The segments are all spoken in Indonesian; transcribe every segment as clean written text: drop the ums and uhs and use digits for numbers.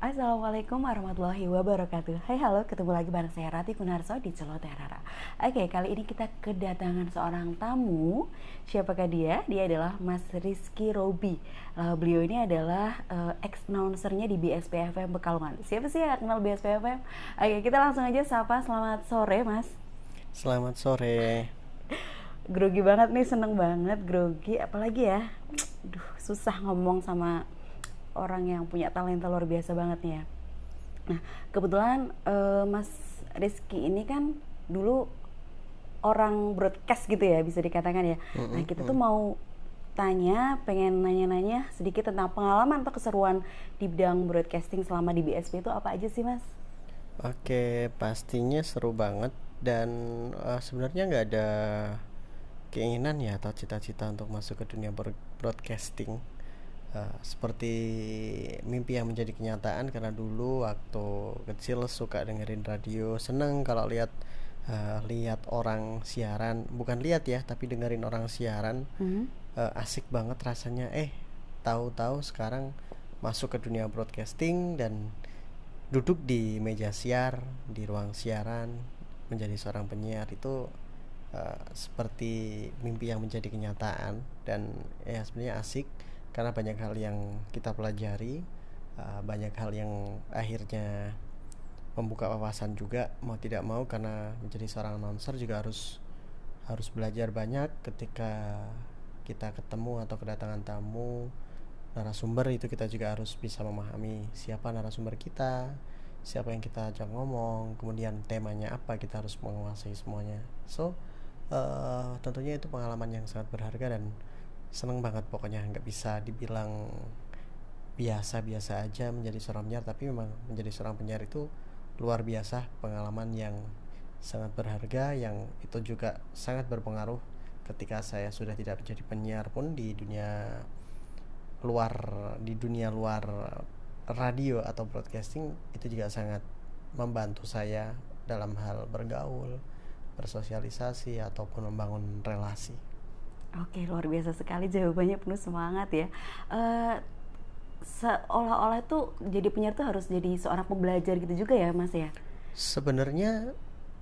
Assalamualaikum warahmatullahi wabarakatuh. Hai halo, ketemu lagi bareng saya Rati Kunarso di Celoterara. Oke, kali ini kita kedatangan seorang tamu. Siapakah dia? Dia adalah Mas Rizky Robi. Beliau ini adalah ex-announcernya di BSP FM Pekalongan. Siapa sih yang kenal BSP FM? Oke, kita langsung aja sapa. Selamat sore Mas. Selamat sore. Grogi banget nih, seneng banget grogi. Apalagi ya, susah ngomong sama orang yang punya talenta luar biasa banget nih ya. Nah, kebetulan Mas Rizky ini kan dulu orang broadcast gitu ya, bisa dikatakan ya. Nah, kita tuh mau pengen nanya-nanya sedikit tentang pengalaman atau keseruan di bidang broadcasting selama di BSP itu apa aja sih, Mas? Oke, pastinya seru banget dan sebenarnya nggak ada keinginan ya atau cita-cita untuk masuk ke dunia broadcasting. Seperti mimpi yang menjadi kenyataan karena dulu waktu kecil suka dengerin radio, seneng kalau lihat orang siaran, bukan lihat ya tapi dengerin orang siaran. Asik banget rasanya. Tahu-tahu sekarang masuk ke dunia broadcasting dan duduk di meja siar di ruang siaran menjadi seorang penyiar itu seperti mimpi yang menjadi kenyataan. Dan ya sebenarnya asik karena banyak hal yang kita pelajari, banyak hal yang akhirnya membuka wawasan juga mau tidak mau, karena menjadi seorang announcer juga harus belajar banyak ketika kita ketemu atau kedatangan tamu narasumber. Itu kita juga harus bisa memahami siapa narasumber kita, siapa yang kita ajak ngomong, kemudian temanya apa, kita harus menguasai semuanya. Tentunya itu pengalaman yang sangat berharga dan seneng banget pokoknya. Nggak bisa dibilang biasa-biasa aja menjadi seorang penyiar, tapi memang menjadi seorang penyiar itu luar biasa, pengalaman yang sangat berharga, yang itu juga sangat berpengaruh ketika saya sudah tidak menjadi penyiar pun luar di dunia luar radio atau broadcasting. Itu juga sangat membantu saya dalam hal bergaul, bersosialisasi ataupun membangun relasi. Oke, luar biasa sekali, jawabannya penuh semangat ya. Eh, Seolah-olah tuh jadi penyiar tuh harus jadi seorang pembelajar gitu juga ya, Mas ya? Sebenarnya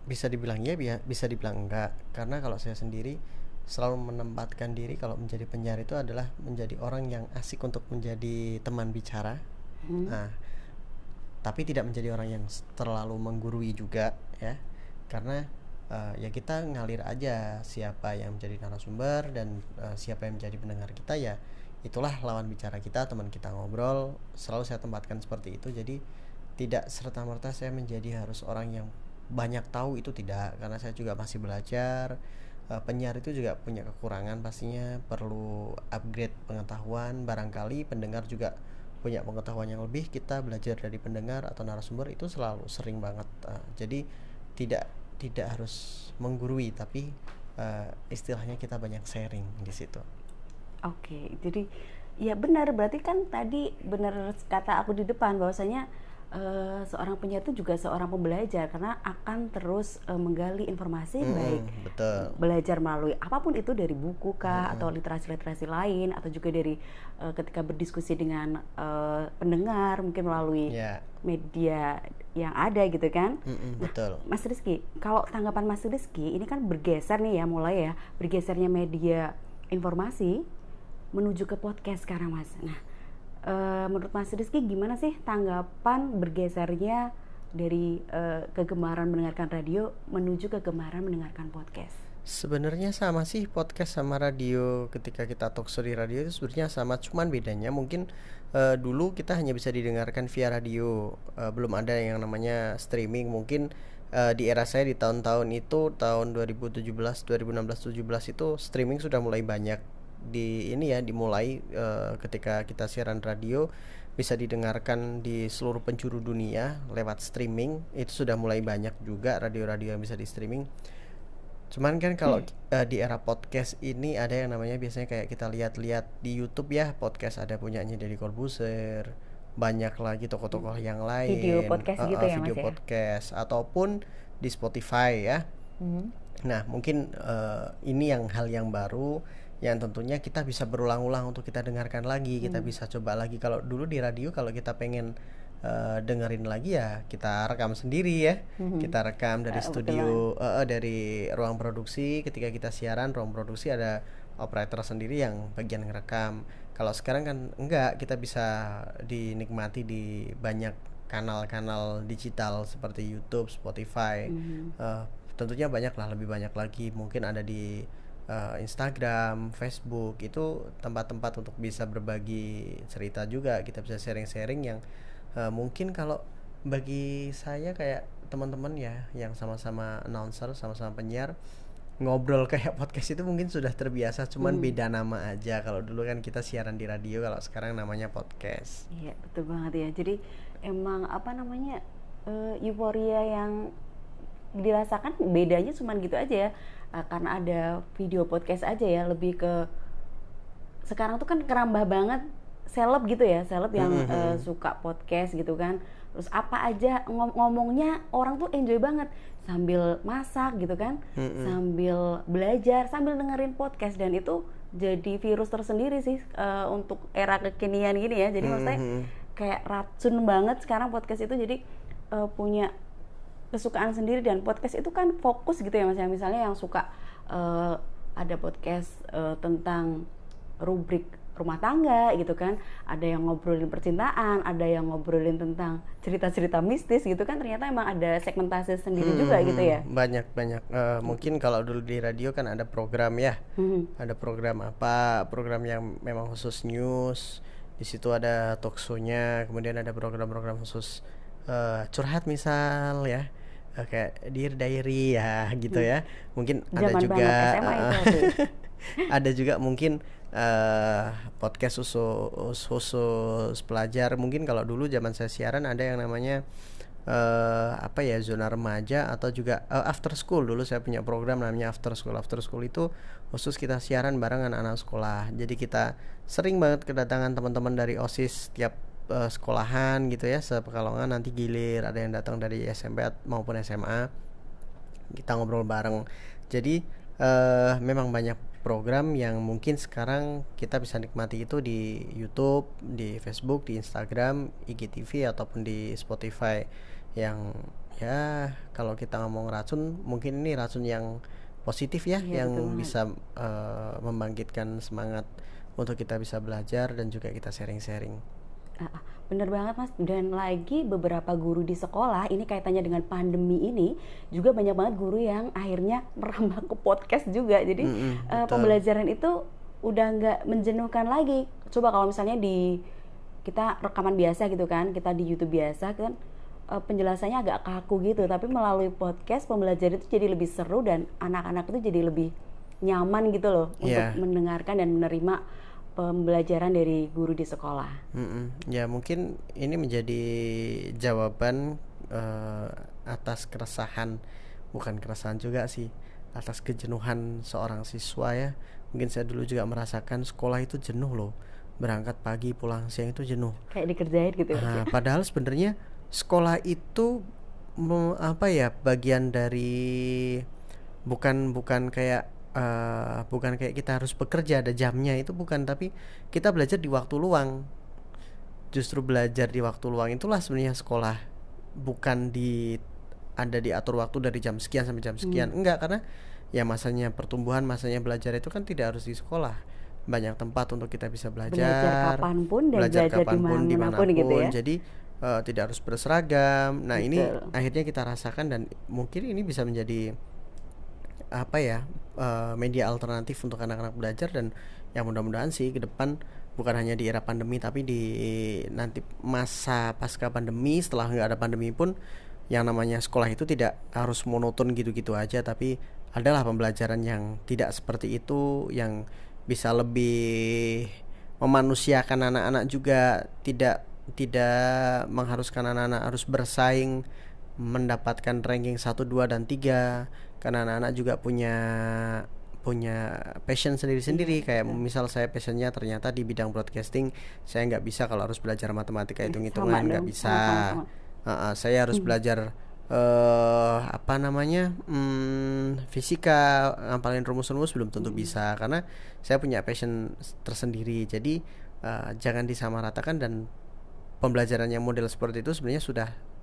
bisa dibilang ya, bisa dibilang enggak, karena kalau saya sendiri selalu menempatkan diri kalau menjadi penyiar itu adalah menjadi orang yang asik untuk menjadi teman bicara. Nah, tapi tidak menjadi orang yang terlalu menggurui juga ya, karena ya kita ngalir aja siapa yang menjadi narasumber dan siapa yang menjadi pendengar kita, ya itulah lawan bicara kita, teman kita ngobrol. Selalu saya tempatkan seperti itu. Jadi tidak serta-merta saya menjadi harus orang yang banyak tahu, itu tidak, karena saya juga masih belajar. Penyiar itu juga punya kekurangan, pastinya perlu upgrade pengetahuan. Barangkali pendengar juga punya pengetahuan yang lebih, kita belajar dari pendengar atau narasumber itu selalu sering banget. Jadi tidak tidak harus menggurui, tapi istilahnya kita banyak sharing di situ. Oke, jadi ya benar, berarti kan tadi benar kata aku di depan bahwasanya seorang penyiar itu juga seorang pembelajar karena akan terus menggali informasi, baik Betul. belajar melalui apapun itu, dari buku kah atau literasi-literasi lain, atau juga dari ketika berdiskusi dengan pendengar mungkin melalui Ya. media yang ada gitu kan. Nah, Betul. Mas Rizky, kalau tanggapan Mas Rizky ini kan bergeser nih ya, mulai ya bergesernya media informasi menuju ke podcast sekarang Mas. Nah, menurut Mas Rizky gimana sih tanggapan bergesernya dari kegemaran mendengarkan radio menuju kegemaran mendengarkan podcast? Sebenarnya sama sih, podcast sama radio. Ketika kita talkshow di radio itu sebenarnya sama, cuman bedanya mungkin dulu kita hanya bisa didengarkan via radio, belum ada yang namanya streaming. Mungkin di era saya di tahun-tahun itu, tahun 2017, 2016, 17 itu streaming sudah mulai banyak dimulai ketika kita siaran radio bisa didengarkan di seluruh penjuru dunia lewat streaming. Itu sudah mulai banyak juga radio-radio yang bisa di streaming. Cuman kan kalau di era podcast ini ada yang namanya, biasanya kayak kita lihat-lihat di YouTube ya, podcast ada punyanya Deddy Corbuzier, banyak lagi tokoh-tokoh yang Video lain, podcast gitu ya video Mas ya? podcast ataupun di Spotify ya. Nah, mungkin ini yang hal yang baru yang tentunya kita bisa berulang-ulang untuk kita dengarkan lagi, kita bisa coba lagi. Kalau dulu di radio, kalau kita pengen dengerin lagi ya kita rekam sendiri ya. Kita rekam dari studio, dari ruang produksi. Ketika kita siaran, ruang produksi ada operator sendiri yang bagian ngerekam. Kalau sekarang kan enggak, kita bisa dinikmati di banyak kanal-kanal digital seperti YouTube, Spotify. Tentunya banyak lah, lebih banyak lagi. Mungkin ada di Instagram, Facebook, itu tempat-tempat untuk bisa berbagi cerita juga. Kita bisa sharing-sharing yang mungkin kalau bagi saya kayak teman-teman ya yang sama-sama announcer, sama-sama penyiar, ngobrol kayak podcast itu mungkin sudah terbiasa, cuman beda nama aja. Kalau dulu kan kita siaran di radio, kalau sekarang namanya podcast. Iya, betul banget ya. Jadi emang apa namanya, euforia yang dirasakan bedanya cuman gitu aja ya. Karena ada video podcast aja ya, lebih ke sekarang tuh kan kerambah banget seleb gitu ya, seleb yang suka podcast gitu kan. Terus apa aja ngomongnya orang tuh enjoy banget sambil masak gitu kan, sambil belajar, sambil dengerin podcast, dan itu jadi virus tersendiri sih untuk era kekinian gini ya. Jadi maksudnya kayak racun banget sekarang podcast itu. Jadi punya kesukaan sendiri, dan podcast itu kan fokus gitu ya Mas ya. Misalnya yang suka ada podcast tentang rubrik rumah tangga gitu kan, ada yang ngobrolin percintaan, ada yang ngobrolin tentang cerita-cerita mistis gitu kan. Ternyata emang ada segmentasi sendiri juga gitu ya. Banyak mungkin kalau dulu di radio kan ada program ya, ada program apa, program yang memang khusus news, di situ ada talk show-nya, kemudian ada program-program khusus curhat misal ya, kayak Dear Diary ya gitu ya. Mungkin ada Zaman juga banget SMA itu. ada juga mungkin podcast khusus pelajar. Mungkin kalau dulu zaman saya siaran ada yang namanya apa ya, zona remaja, atau juga after school. Dulu saya punya program namanya after school. After school itu khusus kita siaran bareng anak-anak sekolah. Jadi kita sering banget kedatangan teman-teman dari OSIS tiap sekolahan gitu ya, sepekalongan. Nanti gilir ada yang datang dari SMP maupun SMA, kita ngobrol bareng. Jadi memang banyak program yang mungkin sekarang kita bisa nikmati itu di YouTube, di Facebook, di Instagram, IGTV, ataupun di Spotify. Yang ya kalau kita ngomong racun, mungkin ini racun yang positif ya, yang bisa membangkitkan semangat untuk kita bisa belajar dan juga kita sharing-sharing. Bener banget Mas. Dan lagi beberapa guru di sekolah, ini kaitannya dengan pandemi ini, juga banyak banget guru yang akhirnya merambah ke podcast juga. Jadi pembelajaran itu udah nggak menjenuhkan lagi. Coba kalau misalnya di kita rekaman biasa gitu kan, kita di YouTube biasa kan, penjelasannya agak kaku gitu. Tapi melalui podcast, pembelajaran itu jadi lebih seru, dan anak-anak itu jadi lebih nyaman gitu loh untuk mendengarkan dan menerima pembelajaran dari guru di sekolah. Ya mungkin ini menjadi jawaban atas keresahan, bukan keresahan juga sih, atas kejenuhan seorang siswa ya. Mungkin saya dulu juga merasakan sekolah itu jenuh loh, berangkat pagi pulang siang itu jenuh, kayak dikerjain gitu ya. Padahal sebenarnya sekolah itu apa ya, bagian dari bukan kayak bukan kayak kita harus bekerja ada jamnya, itu bukan. Tapi kita belajar di waktu luang. Justru belajar di waktu luang itulah sebenarnya sekolah, bukan ada diatur waktu dari jam sekian sampai jam sekian. Enggak, karena ya masanya pertumbuhan, masanya belajar itu kan tidak harus di sekolah. Banyak tempat untuk kita bisa belajar kapanpun dan belajar dimanapun gitu ya. Jadi tidak harus berseragam. Nah, betul. Ini akhirnya kita rasakan, dan mungkin ini bisa menjadi apa ya, media alternatif untuk anak-anak belajar. Dan yang mudah-mudahan sih ke depan, bukan hanya di era pandemi, tapi di nanti masa pasca pandemi, setelah nggak ada pandemi pun, yang namanya sekolah itu tidak harus monoton gitu-gitu aja, tapi adalah pembelajaran yang tidak seperti itu, yang bisa lebih memanusiakan anak-anak juga, tidak mengharuskan anak-anak harus bersaing mendapatkan ranking 1, 2, dan 3. Karena anak-anak juga punya passion sendiri-sendiri. Kayak misal saya passionnya ternyata di bidang broadcasting, saya nggak bisa kalau harus belajar matematika, hitung-hitungan, nggak bisa. Saya harus belajar apa namanya, fisika, ngapalin rumus-rumus belum tentu bisa, karena saya punya passion tersendiri. Jadi jangan disamaratakan, dan pembelajaran yang model seperti itu sebenarnya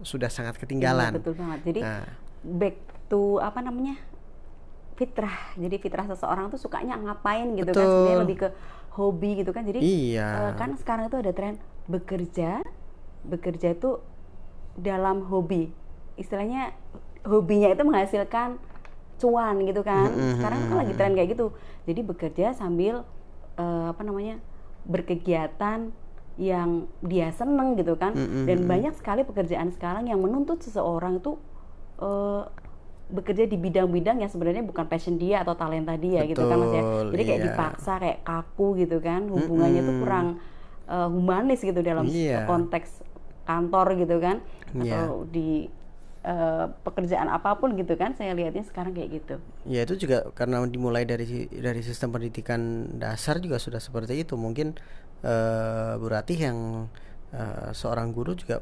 sudah sangat Iya, ketinggalan. betul banget. Jadi Nah, back to apa namanya, fitrah. Jadi fitrah seseorang tuh sukanya ngapain gitu kan, sebenarnya betul. lebih ke hobi gitu kan. Jadi Iya, kan sekarang itu ada tren bekerja, bekerja itu dalam hobi. Istilahnya hobinya itu menghasilkan cuan gitu kan. Sekarang kan lagi tren kayak gitu. Jadi bekerja sambil apa namanya, berkegiatan yang dia seneng gitu kan. Dan banyak sekali pekerjaan sekarang yang menuntut seseorang itu eh, bekerja di bidang-bidang yang sebenarnya bukan passion dia atau talenta dia gitu kan Mas ya. betul. Jadi kayak Iya, dipaksa, kayak kaku gitu kan. Hubungannya tuh kurang humanis gitu dalam iya, konteks kantor gitu kan, iya. atau di pekerjaan apapun gitu kan. Saya lihatnya sekarang kayak gitu. Ya itu juga karena dimulai dari sistem pendidikan dasar juga sudah seperti itu. Mungkin Bu Ratih yang seorang guru juga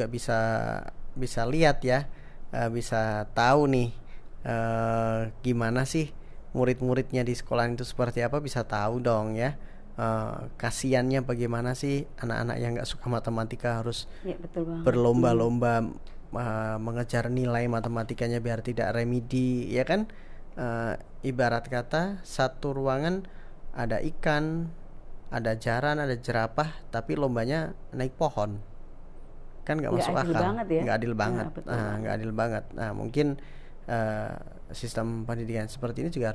bisa bisa lihat ya, bisa tahu nih gimana sih murid-muridnya di sekolah itu seperti apa, bisa tahu dong ya. Kasiannya bagaimana sih anak-anak yang nggak suka matematika harus Ya betul banget. berlomba-lomba mengejar nilai matematikanya biar tidak remedi, ya kan. Ibarat kata satu ruangan ada ikan, ada jaran, ada jerapah, tapi lombanya naik pohon, kan nggak Nggak masuk adil akal, banget ya. nggak adil Nah, banget. betul Nggak banget. adil banget. Nah mungkin eh, sistem pendidikan seperti ini juga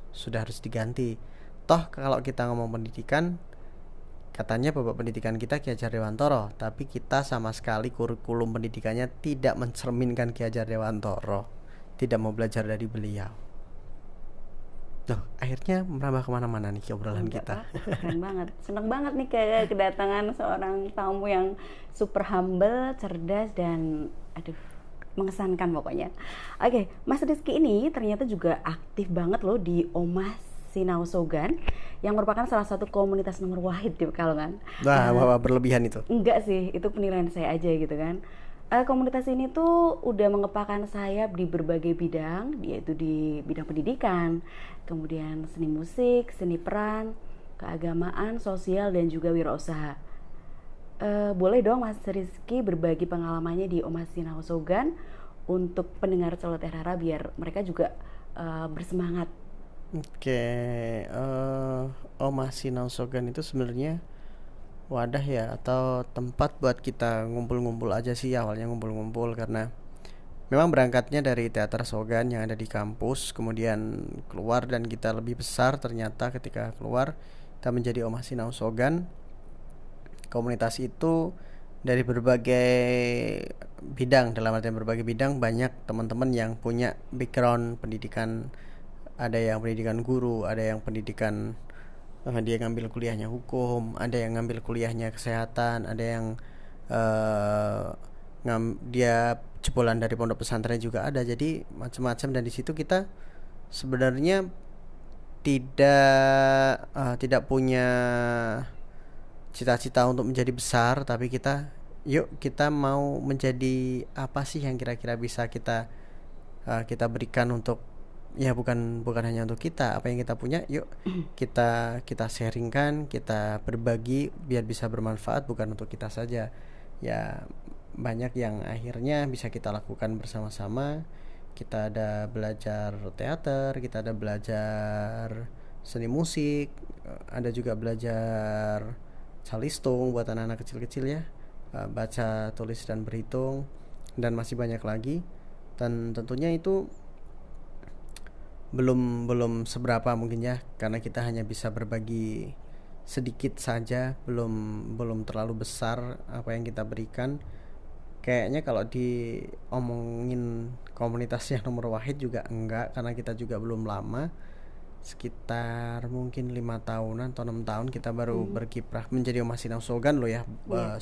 sudah harus diganti. Toh kalau kita ngomong pendidikan, katanya Bapak Pendidikan kita Ki Hajar Dewantoro, tapi kita sama sekali kurikulum pendidikannya tidak mencerminkan Ki Hajar Dewantoro. Tidak mau belajar dari beliau. Loh, akhirnya merambah kemana-mana nih obrolan Enggak kita. apa-apa, keren banget. Seneng banget nih kedatangan seorang tamu yang super humble, cerdas, dan aduh, mengesankan pokoknya. Oke, Mas Rizky ini ternyata juga aktif banget loh di Omas Sinau Sogan, yang merupakan salah satu komunitas nomor wahid di Pekalongan. Wah, Eh, wah, wah, berlebihan itu. Enggak sih, itu penilaian saya aja gitu kan. Komunitas ini tuh udah mengepakkan sayap di berbagai bidang, yaitu di bidang pendidikan, kemudian seni musik, seni peran, keagamaan, sosial, dan juga wirausaha. Boleh dong Mas Rizky berbagi pengalamannya di Omas Sinau Sogan untuk pendengar Celoteh Rara biar mereka juga bersemangat. Oke, Oma Sinau Sogan itu sebenarnya wadah ya atau tempat buat kita ngumpul-ngumpul aja sih. Awalnya ngumpul-ngumpul karena memang berangkatnya dari teater Sogan yang ada di kampus, kemudian keluar dan kita lebih besar. Ternyata ketika keluar kita menjadi Oma Sinau Sogan. Komunitas itu dari berbagai bidang, dalam artian berbagai bidang, banyak teman-teman yang punya background pendidikan. Ada yang pendidikan guru, ada yang pendidikan dia ngambil kuliahnya hukum, ada yang ngambil kuliahnya kesehatan, ada yang eh, dia jebolan dari pondok pesantren juga ada. Jadi macam-macam, dan di situ kita sebenarnya tidak punya cita-cita untuk menjadi besar, tapi kita mau menjadi apa sih yang kira-kira bisa kita berikan untuk, ya bukan bukan hanya untuk kita, apa yang kita punya, yuk kita sharingkan, kita berbagi biar bisa bermanfaat bukan untuk kita saja. Ya banyak yang akhirnya bisa kita lakukan bersama-sama. Kita ada belajar teater, kita ada belajar seni musik, ada juga belajar calistung buat anak-anak kecil-kecil ya, baca, tulis, dan berhitung, dan masih banyak lagi. Dan tentunya itu belum belum seberapa mungkin ya, karena kita hanya bisa berbagi sedikit saja, belum belum terlalu besar apa yang kita berikan. Kayaknya kalau diomongin komunitas yang nomor wahid juga enggak, karena kita juga belum lama, sekitar mungkin 5 tahunan atau 6 tahun kita baru berkiprah menjadi Omas Sinau Sogan loh ya. Iya.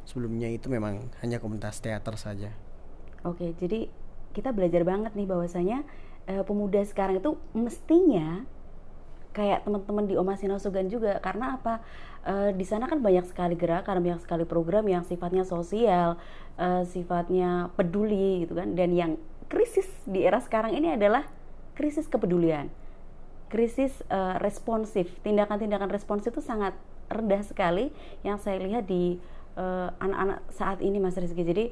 Sebelumnya itu memang hanya komunitas teater saja. Oke, jadi kita belajar banget nih bahwasanya pemuda sekarang itu mestinya kayak teman-teman di Omas Sinau Sogan juga. Karena apa? Di sana kan banyak sekali gerakan, banyak sekali program yang sifatnya sosial, sifatnya peduli gitu kan. Dan yang krisis di era sekarang ini adalah krisis kepedulian, krisis responsif. Tindakan-tindakan responsif itu sangat rendah sekali yang saya lihat di anak-anak saat ini Mas Rizky. Jadi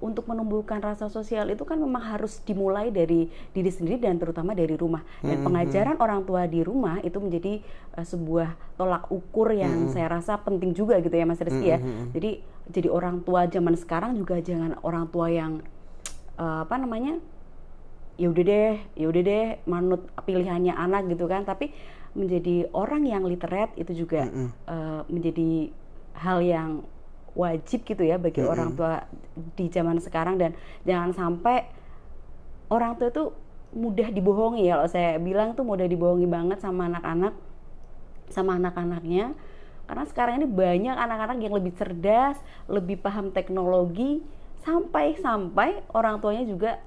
untuk menumbuhkan rasa sosial itu kan memang harus dimulai dari diri sendiri dan terutama dari rumah. Dan pengajaran orang tua di rumah itu menjadi sebuah tolak ukur yang saya rasa penting juga gitu ya Mas Rizky ya. Jadi orang tua zaman sekarang juga jangan orang tua yang ya udah deh manut pilihannya anak gitu kan, tapi menjadi orang yang literate itu juga menjadi hal yang wajib gitu ya bagi orang tua di zaman sekarang. Dan jangan sampai orang tua itu mudah dibohongi ya. Kalau saya bilang tuh mudah dibohongi banget sama anak-anaknya, karena sekarang ini banyak anak-anak yang lebih cerdas, lebih paham teknologi, sampai orang tuanya juga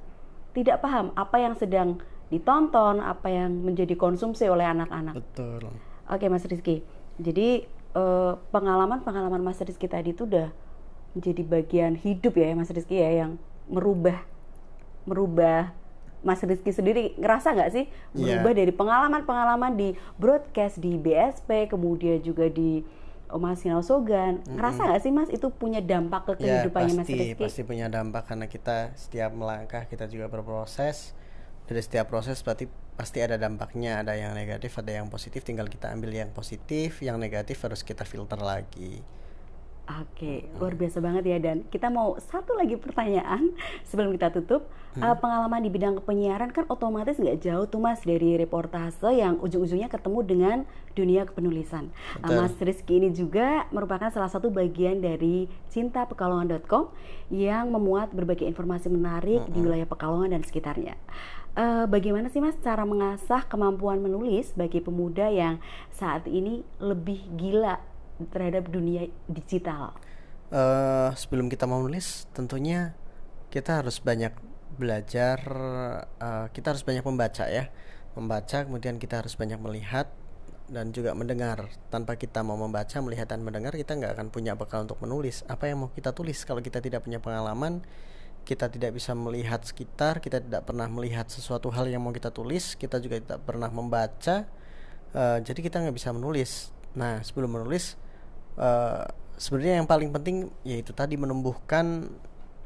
tidak paham apa yang sedang ditonton, apa yang menjadi konsumsi oleh anak-anak. Betul. Oke Mas Rizky, jadi pengalaman Mas Rizky tadi itu udah menjadi bagian hidup ya Mas Rizky ya, yang merubah Mas Rizky sendiri. Ngerasa nggak sih berubah dari pengalaman di broadcast di BSP, kemudian juga di Mas Sinau Sogan? Ngerasa nggak sih Mas itu punya dampak ke kehidupannya Mas Rizky? Pasti punya dampak, karena kita setiap melangkah kita juga berproses. Dari setiap proses berarti pasti ada dampaknya, ada yang negatif, ada yang positif. Tinggal kita ambil yang positif, yang negatif harus kita filter lagi. Oke, luar biasa banget ya. Dan kita mau satu lagi pertanyaan sebelum kita tutup. Pengalaman di bidang penyiaran kan otomatis nggak jauh tuh Mas dari reportase yang ujung-ujungnya ketemu dengan dunia kepenulisan. Mas Rizky ini juga merupakan salah satu bagian dari cintapekalongan.com yang memuat berbagai informasi menarik di wilayah Pekalongan dan sekitarnya. Bagaimana sih Mas cara mengasah kemampuan menulis bagi pemuda yang saat ini lebih gila terhadap dunia digital? Sebelum kita mau menulis, tentunya kita harus banyak belajar, kita harus banyak membaca, kemudian kita harus banyak melihat dan juga mendengar. Tanpa kita mau membaca, melihat dan mendengar, kita nggak akan punya bekal untuk menulis. Apa yang mau kita tulis kalau kita tidak punya pengalaman? Kita tidak bisa melihat sekitar, kita tidak pernah melihat sesuatu hal yang mau kita tulis, kita juga tidak pernah membaca, jadi kita nggak bisa menulis. Nah, sebelum menulis, sebenarnya yang paling penting yaitu tadi menumbuhkan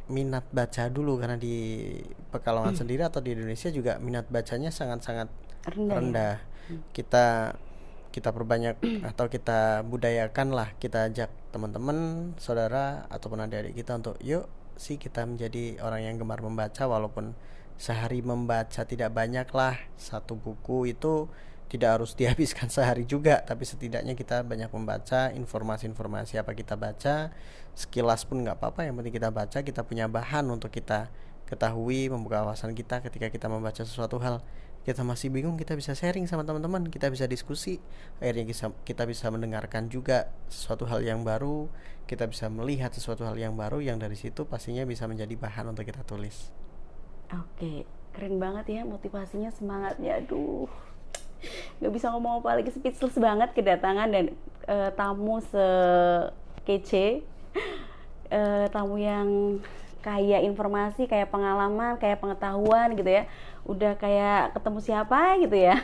minat baca dulu, karena di Pekalongan sendiri atau di Indonesia juga minat bacanya sangat-sangat rendah. Kita perbanyak atau kita budayakan lah, kita ajak teman-teman, saudara ataupun adik-adik kita untuk yuk sih kita menjadi orang yang gemar membaca. Walaupun sehari membaca tidak banyak lah, satu buku itu tidak harus dihabiskan sehari juga, tapi setidaknya kita banyak membaca informasi-informasi. Apa kita baca sekilas pun nggak apa-apa, yang penting kita baca, kita punya bahan untuk kita ketahui, membuka wawasan kita. Ketika kita membaca sesuatu hal kita masih bingung, kita bisa sharing sama teman-teman, kita bisa diskusi, akhirnya kita bisa mendengarkan juga sesuatu hal yang baru, kita bisa melihat sesuatu hal yang baru, yang dari situ pastinya bisa menjadi bahan untuk kita tulis. Oke, keren banget ya motivasinya, semangatnya. Aduh, nggak bisa ngomong apa lagi, speechless banget kedatangan dan tamu sekece, tamu yang kaya informasi, kayak pengalaman, kayak pengetahuan gitu ya. Udah kayak ketemu siapa gitu ya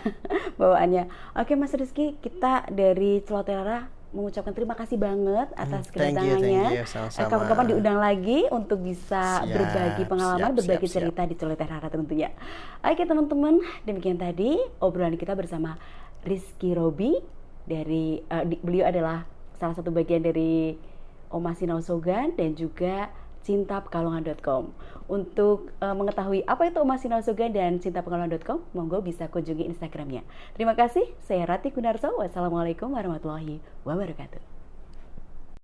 bawaannya. Oke Mas Rizky, kita dari Celotera mengucapkan terima kasih banget atas kedatangannya. Kapan-kapan diundang lagi untuk bisa berbagi pengalaman, berbagi cerita di Celotera tentunya. Oke teman-teman, demikian tadi obrolan kita bersama Rizky Robi dari beliau adalah salah satu bagian dari Mas Sinau Sogan dan juga cintapekalongan.com. Untuk mengetahui apa itu Mas Sinau Sogan dan cintapekalongan.com, monggo bisa kunjungi Instagramnya. Terima kasih, saya Rati Gunarso. Wassalamualaikum warahmatullahi wabarakatuh.